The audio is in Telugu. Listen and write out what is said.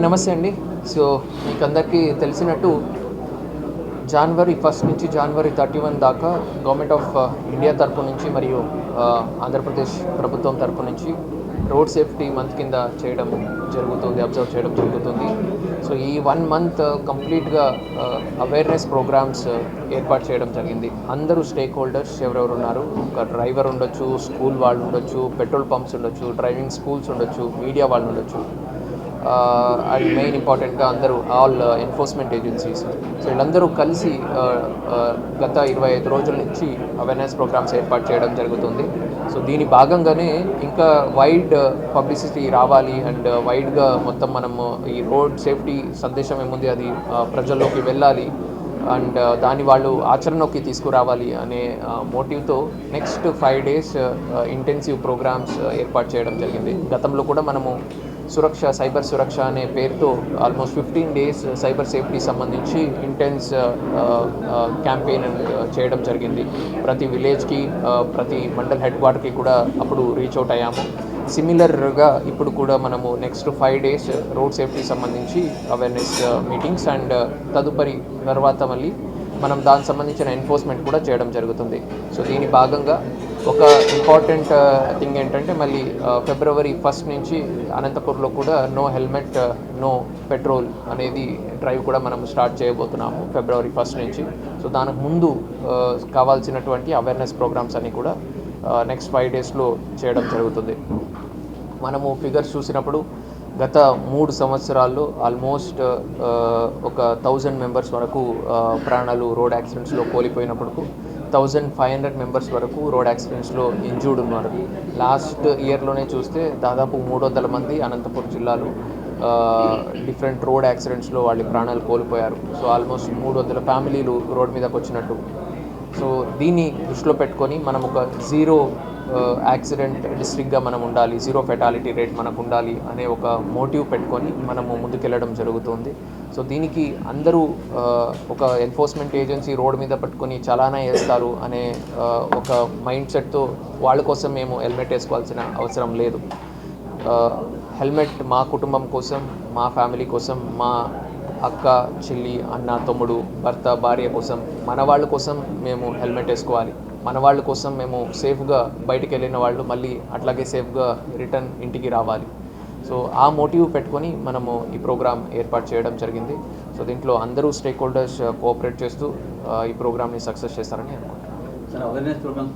నమస్తే అండి. సో మీకు అందరికీ తెలిసినట్టు జనవరి 1 నుంచి జనవరి 31 దాకా గవర్నమెంట్ ఆఫ్ ఇండియా తరపు నుంచి మరియు ఆంధ్రప్రదేశ్ ప్రభుత్వం తరపు నుంచి రోడ్ సేఫ్టీ మంత్ కింద అబ్జర్వ్ చేయడం జరుగుతుంది. సో ఈ 1 మంత్ కంప్లీట్గా అవేర్నెస్ ప్రోగ్రామ్స్ ఏర్పాటు చేయడం జరిగింది. అందరూ స్టేక్ హోల్డర్స్ ఎవరెవరు ఉన్నారు, ఒక డ్రైవర్ ఉండొచ్చు, స్కూల్ వాళ్ళు ఉండొచ్చు, పెట్రోల్ పంప్స్ ఉండొచ్చు, డ్రైవింగ్ స్కూల్స్ ఉండొచ్చు, మీడియా వాళ్ళు ఉండొచ్చు, అండ్ మెయిన్ ఇంపార్టెంట్గా అందరూ ఆల్ ఎన్ఫోర్స్మెంట్ ఏజెన్సీస్. సో వీళ్ళందరూ కలిసి గత 25 రోజుల నుంచి అవేర్నెస్ ప్రోగ్రామ్స్ ఏర్పాటు చేయడం జరుగుతుంది. సో దీని భాగంగానే ఇంకా వైడ్ పబ్లిసిటీ రావాలి అండ్ వైడ్గా మొత్తం మనము ఈ రోడ్ సేఫ్టీ సందేశం ఏముంది అది ప్రజల్లోకి వెళ్ళాలి అండ్ దాన్ని వాళ్ళు ఆచరణలోకి తీసుకురావాలి అనే మోటివ్తో నెక్స్ట్ 5 days ఇంటెన్సివ్ ప్రోగ్రామ్స్ ఏర్పాటు చేయడం జరిగింది. గతంలో కూడా మనము సైబర్ సురక్ష అనే పేరుతో ఆల్మోస్ట్ 15 days సైబర్ సేఫ్టీ సంబంధించి ఇంటెన్స్ క్యాంపెయిన్ చేయడం జరిగింది. ప్రతి విలేజ్కి, ప్రతి మండల్ హెడ్ క్వార్టర్కి కూడా అప్పుడు రీచ్ అవుట్ అయ్యాము. సిమిలర్గా ఇప్పుడు కూడా మనము నెక్స్ట్ 5 days రోడ్ సేఫ్టీ సంబంధించి అవేర్నెస్ మీటింగ్స్ అండ్ తదుపరి తర్వాత మళ్ళీ మనం దానికి సంబంధించిన ఎన్ఫోర్స్మెంట్ కూడా చేయడం జరుగుతుంది. సో దీని భాగంగా ఒక ఇంపార్టెంట్ థింగ్ ఏంటంటే మళ్ళీ February 1 నుంచి అనంతపూర్లో కూడా నో హెల్మెట్ నో పెట్రోల్ అనేది డ్రైవ్ కూడా మనం స్టార్ట్ చేయబోతున్నాము February 1 నుంచి. సో దానికి ముందు కావాల్సినటువంటి అవేర్నెస్ ప్రోగ్రామ్స్ అన్నీ కూడా నెక్స్ట్ 5 daysలో చేయడం జరుగుతుంది. మనము ఫిగర్స్ చూసినప్పుడు గత 3 సంవత్సరాల్లో ఆల్మోస్ట్ ఒక 1000 members వరకు ప్రాణాలు రోడ్ యాక్సిడెంట్స్లో కోల్పోయినప్పుడు 1500 members వరకు రోడ్ యాక్సిడెంట్స్లో ఇంజూర్డ్ ఉన్నారు. లాస్ట్ ఇయర్లోనే చూస్తే దాదాపు 300 మంది అనంతపురం జిల్లాలో డిఫరెంట్ రోడ్ యాక్సిడెంట్స్లో వాళ్ళ ప్రాణాలు కోల్పోయారు. సో ఆల్మోస్ట్ 300 ఫ్యామిలీలు రోడ్ మీదకి వచ్చినట్టు. సో దీన్ని దృష్టిలో పెట్టుకొని మనం ఒక జీరో యాక్సిడెంట్ డిస్ట్రిక్ట్గా మనం ఉండాలి, జీరో ఫెటాలిటీ రేట్ మనకు ఉండాలి అనే ఒక మోటివ్ పెట్టుకొని మనము ముందుకెళ్ళడం జరుగుతుంది. సో దీనికి అందరూ ఒక ఎన్ఫోర్స్మెంట్ ఏజెన్సీ రోడ్ మీద పట్టుకొని చలానా వేస్తారు అనే ఒక మైండ్ సెట్తో వాళ్ళ కోసం మేము హెల్మెట్ వేసుకోవాల్సిన అవసరం లేదు. హెల్మెట్ మా కుటుంబం కోసం, మా ఫ్యామిలీ కోసం, మా అక్క, చెల్లి, అన్న, తమ్ముడు, భర్త, భార్య కోసం, మన వాళ్ళ కోసం మేము హెల్మెట్ వేసుకోవాలి. మన వాళ్ళ కోసం మేము సేఫ్గా బయటికి వెళ్ళిన వాళ్ళు మళ్ళీ అట్లాగే సేఫ్గా రిటర్న్ ఇంటికి రావాలి. సో ఆ మోటివ్ పెట్టుకొని మనము ఈ ప్రోగ్రామ్ ఏర్పాటు చేయడం జరిగింది. సో దీంట్లో అందరూ స్టేక్ హోల్డర్స్ కోఆపరేట్ చేస్తూ ఈ ప్రోగ్రామ్ని సక్సెస్ చేస్తారని అనుకుంటున్నాను.